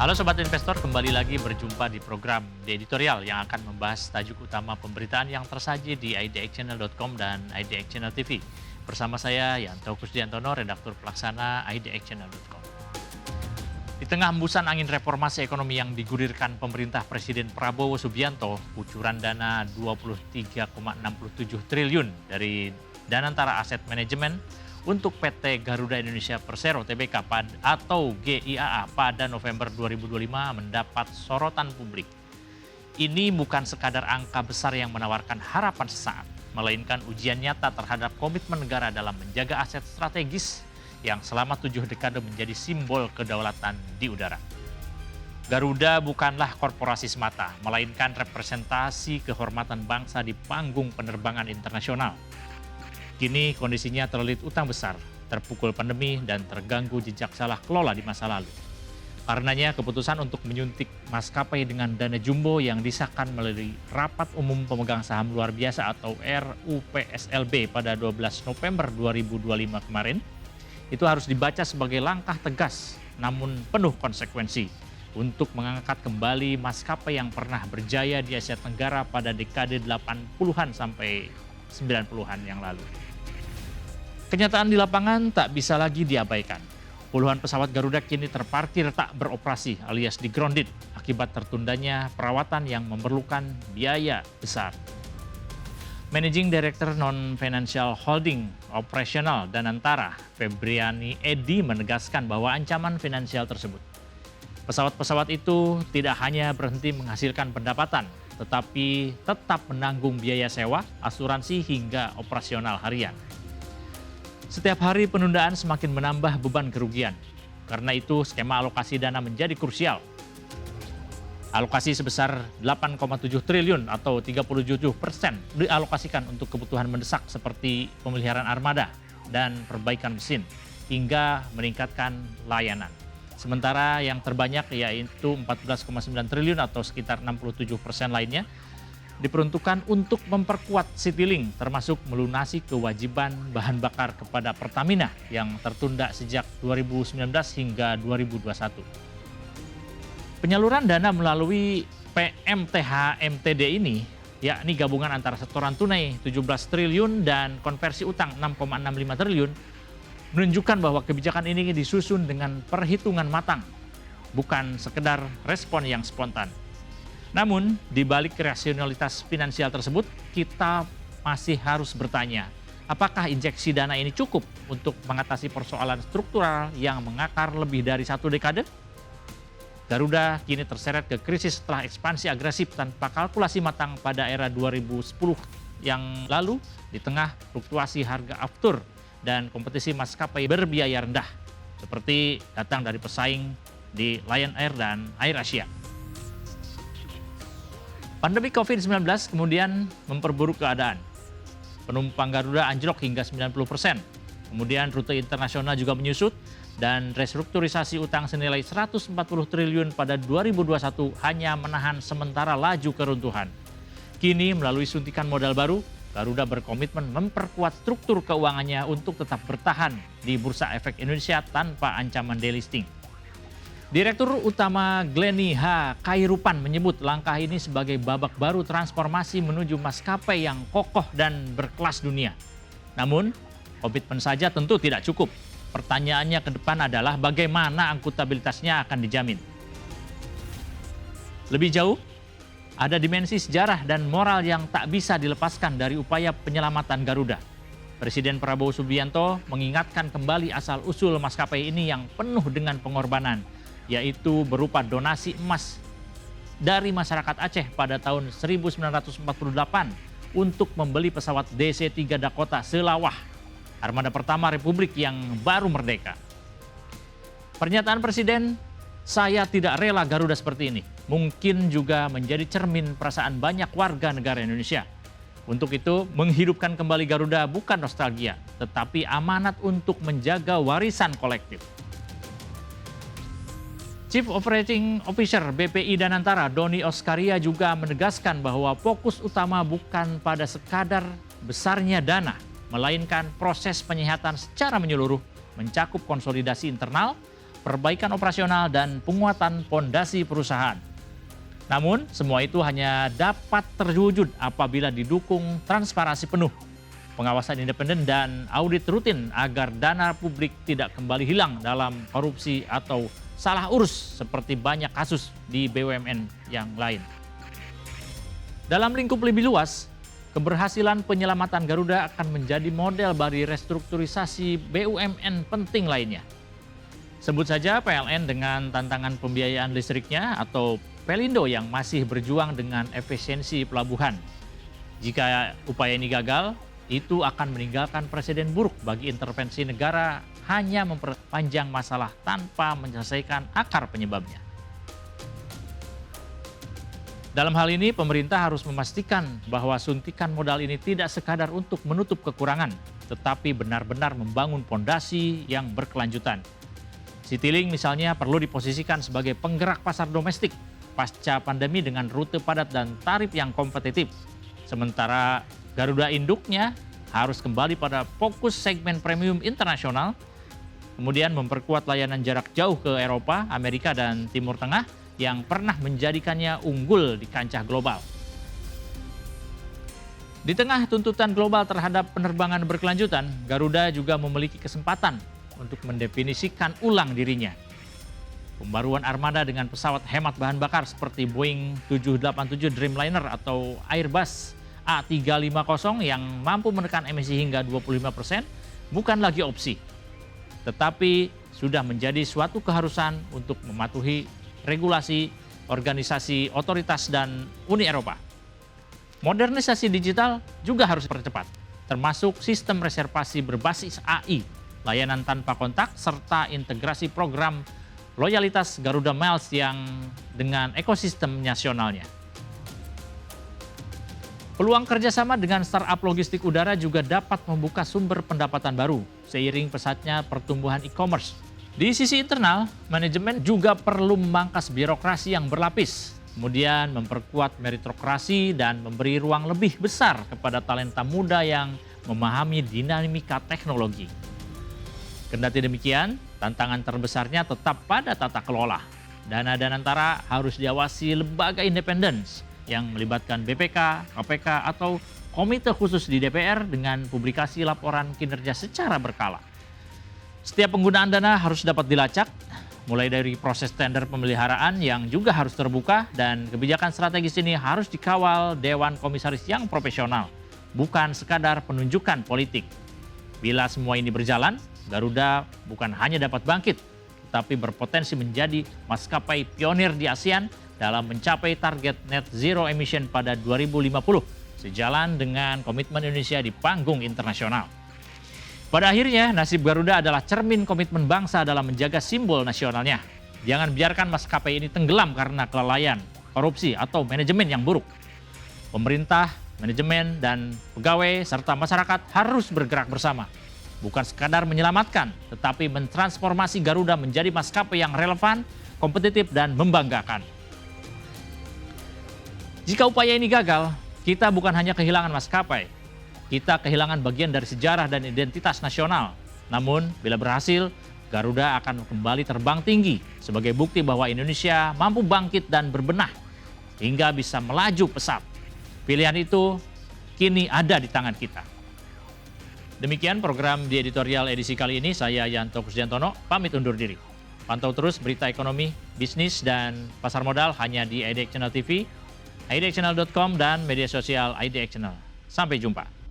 Halo Sobat Investor, kembali lagi berjumpa di program The Editorial yang akan membahas tajuk utama pemberitaan yang tersaji di idxchannel.com dan idxchannel TV. Bersama saya Yanto Kusdiantono, redaktur pelaksana idxchannel.com. Di tengah hembusan angin reformasi ekonomi yang digulirkan pemerintah Presiden Prabowo Subianto, kucuran dana 23,67 triliun dari Danantara Asset Management untuk PT Garuda Indonesia Persero Tbk atau GIAA pada November 2025 mendapat sorotan publik. Ini bukan sekadar angka besar yang menawarkan harapan sesaat, melainkan ujian nyata terhadap komitmen negara dalam menjaga aset strategis yang selama 7 dekade menjadi simbol kedaulatan di udara. Garuda bukanlah korporasi semata, melainkan representasi kehormatan bangsa di panggung penerbangan internasional. Kini kondisinya terlilit utang besar, terpukul pandemi, dan terganggu jejak salah kelola di masa lalu. Karenanya keputusan untuk menyuntik maskapai dengan dana jumbo yang disahkan melalui Rapat Umum Pemegang Saham Luar Biasa atau RUPSLB pada 12 November 2025 kemarin, itu harus dibaca sebagai langkah tegas namun penuh konsekuensi untuk mengangkat kembali maskapai yang pernah berjaya di Asia Tenggara pada dekade 80-an sampai 90-an yang lalu. Kenyataan di lapangan tak bisa lagi diabaikan. Puluhan pesawat Garuda kini terparkir tak beroperasi alias di-grounded akibat tertundanya perawatan yang memerlukan biaya besar. Managing Director Non-Financial Holding Operational Danantara, Febriani Edi menegaskan bahwa ancaman finansial tersebut. Pesawat-pesawat itu tidak hanya berhenti menghasilkan pendapatan, tetapi tetap menanggung biaya sewa, asuransi hingga operasional harian. Setiap hari penundaan semakin menambah beban kerugian. Karena itu skema alokasi dana menjadi krusial. Alokasi sebesar 8,7 triliun atau 37% dialokasikan untuk kebutuhan mendesak seperti pemeliharaan armada dan perbaikan mesin hingga meningkatkan layanan. Sementara yang terbanyak yaitu 14,9 triliun atau sekitar 67% lainnya diperuntukkan untuk memperkuat Citylink termasuk melunasi kewajiban bahan bakar kepada Pertamina yang tertunda sejak 2019 hingga 2021. Penyaluran dana melalui PMTH-MTD ini yakni gabungan antara setoran tunai 17 triliun dan konversi utang 6,65 triliun menunjukkan bahwa kebijakan ini disusun dengan perhitungan matang, bukan sekedar respon yang spontan. Namun, di balik rasionalitas finansial tersebut, kita masih harus bertanya, apakah injeksi dana ini cukup untuk mengatasi persoalan struktural yang mengakar lebih dari 1 dekade? Garuda kini terseret ke krisis setelah ekspansi agresif tanpa kalkulasi matang pada era 2010 yang lalu di tengah fluktuasi harga aftur dan kompetisi maskapai berbiaya rendah, seperti datang dari pesaing di Lion Air dan AirAsia. Pandemi COVID-19 kemudian memperburuk keadaan. Penumpang Garuda anjlok hingga 90%. Kemudian rute internasional juga menyusut dan restrukturisasi utang senilai 140 triliun pada 2021 hanya menahan sementara laju keruntuhan. Kini melalui suntikan modal baru, Garuda berkomitmen memperkuat struktur keuangannya untuk tetap bertahan di Bursa Efek Indonesia tanpa ancaman delisting. Direktur Utama Glenny H. Khairupan menyebut langkah ini sebagai babak baru transformasi menuju maskapai yang kokoh dan berkelas dunia. Namun, komitmen saja tentu tidak cukup. Pertanyaannya ke depan adalah bagaimana akuntabilitasnya akan dijamin. Lebih jauh, ada dimensi sejarah dan moral yang tak bisa dilepaskan dari upaya penyelamatan Garuda. Presiden Prabowo Subianto mengingatkan kembali asal-usul maskapai ini yang penuh dengan pengorbanan, yaitu berupa donasi emas dari masyarakat Aceh pada tahun 1948 untuk membeli pesawat DC-3 Dakota Selawah, armada pertama Republik yang baru merdeka. Pernyataan Presiden, "Saya tidak rela Garuda seperti ini," mungkin juga menjadi cermin perasaan banyak warga negara Indonesia. Untuk itu, menghidupkan kembali Garuda bukan nostalgia, tetapi amanat untuk menjaga warisan kolektif. Chief Operating Officer BPI Danantara, Doni Oskaria juga menegaskan bahwa fokus utama bukan pada sekadar besarnya dana, melainkan proses penyehatan secara menyeluruh, mencakup konsolidasi internal, perbaikan operasional, dan penguatan fondasi perusahaan. Namun, semua itu hanya dapat terwujud apabila didukung transparansi penuh, pengawasan independen, dan audit rutin agar dana publik tidak kembali hilang dalam korupsi atau salah urus seperti banyak kasus di BUMN yang lain. Dalam lingkup lebih luas, keberhasilan penyelamatan Garuda akan menjadi model bagi restrukturisasi BUMN penting lainnya. Sebut saja PLN dengan tantangan pembiayaan listriknya atau Pelindo yang masih berjuang dengan efisiensi pelabuhan. Jika upaya ini gagal, itu akan meninggalkan presiden buruk bagi intervensi negara hanya memperpanjang masalah tanpa menyelesaikan akar penyebabnya. Dalam hal ini, pemerintah harus memastikan bahwa suntikan modal ini tidak sekadar untuk menutup kekurangan, tetapi benar-benar membangun fondasi yang berkelanjutan. Citylink misalnya perlu diposisikan sebagai penggerak pasar domestik pasca pandemi dengan rute padat dan tarif yang kompetitif. Sementara Garuda induknya harus kembali pada fokus segmen premium internasional, kemudian memperkuat layanan jarak jauh ke Eropa, Amerika, dan Timur Tengah yang pernah menjadikannya unggul di kancah global. Di tengah tuntutan global terhadap penerbangan berkelanjutan, Garuda juga memiliki kesempatan untuk mendefinisikan ulang dirinya. Pembaruan armada dengan pesawat hemat bahan bakar seperti Boeing 787 Dreamliner atau Airbus A350 yang mampu menekan emisi hingga 25% bukan lagi opsi, tetapi sudah menjadi suatu keharusan untuk mematuhi regulasi organisasi otoritas dan Uni Eropa. Modernisasi digital juga harus dipercepat, termasuk sistem reservasi berbasis AI, layanan tanpa kontak, serta integrasi program loyalitas Garuda Miles yang dengan ekosistem nasionalnya. Peluang kerjasama dengan startup logistik udara juga dapat membuka sumber pendapatan baru seiring pesatnya pertumbuhan e-commerce. Di sisi internal, manajemen juga perlu memangkas birokrasi yang berlapis, kemudian memperkuat meritokrasi dan memberi ruang lebih besar kepada talenta muda yang memahami dinamika teknologi. Kendati demikian, tantangan terbesarnya tetap pada tata kelola. Dana Danantara harus diawasi lembaga independen yang melibatkan BPK, KPK, atau komite khusus di DPR dengan publikasi laporan kinerja secara berkala. Setiap penggunaan dana harus dapat dilacak, mulai dari proses tender pemeliharaan yang juga harus terbuka, dan kebijakan strategis ini harus dikawal Dewan Komisaris yang profesional, bukan sekadar penunjukan politik. Bila semua ini berjalan, Garuda bukan hanya dapat bangkit, tetapi berpotensi menjadi maskapai pionir di ASEAN dalam mencapai target net zero emission pada 2050, sejalan dengan komitmen Indonesia di panggung internasional. Pada akhirnya, nasib Garuda adalah cermin komitmen bangsa dalam menjaga simbol nasionalnya. Jangan biarkan maskapai ini tenggelam karena kelalaian, korupsi, atau manajemen yang buruk. Pemerintah, manajemen, dan pegawai, serta masyarakat harus bergerak bersama. Bukan sekadar menyelamatkan, tetapi mentransformasi Garuda menjadi maskapai yang relevan, kompetitif, dan membanggakan. Jika upaya ini gagal, kita bukan hanya kehilangan maskapai, kita kehilangan bagian dari sejarah dan identitas nasional. Namun, bila berhasil, Garuda akan kembali terbang tinggi sebagai bukti bahwa Indonesia mampu bangkit dan berbenah hingga bisa melaju pesat. Pilihan itu kini ada di tangan kita. Demikian program di editorial edisi kali ini. Saya Yanto Kusdiantono, pamit undur diri. Pantau terus berita ekonomi, bisnis, dan pasar modal hanya di IDX Channel TV, idxchannel.com, dan media sosial IDX Channel. Sampai jumpa.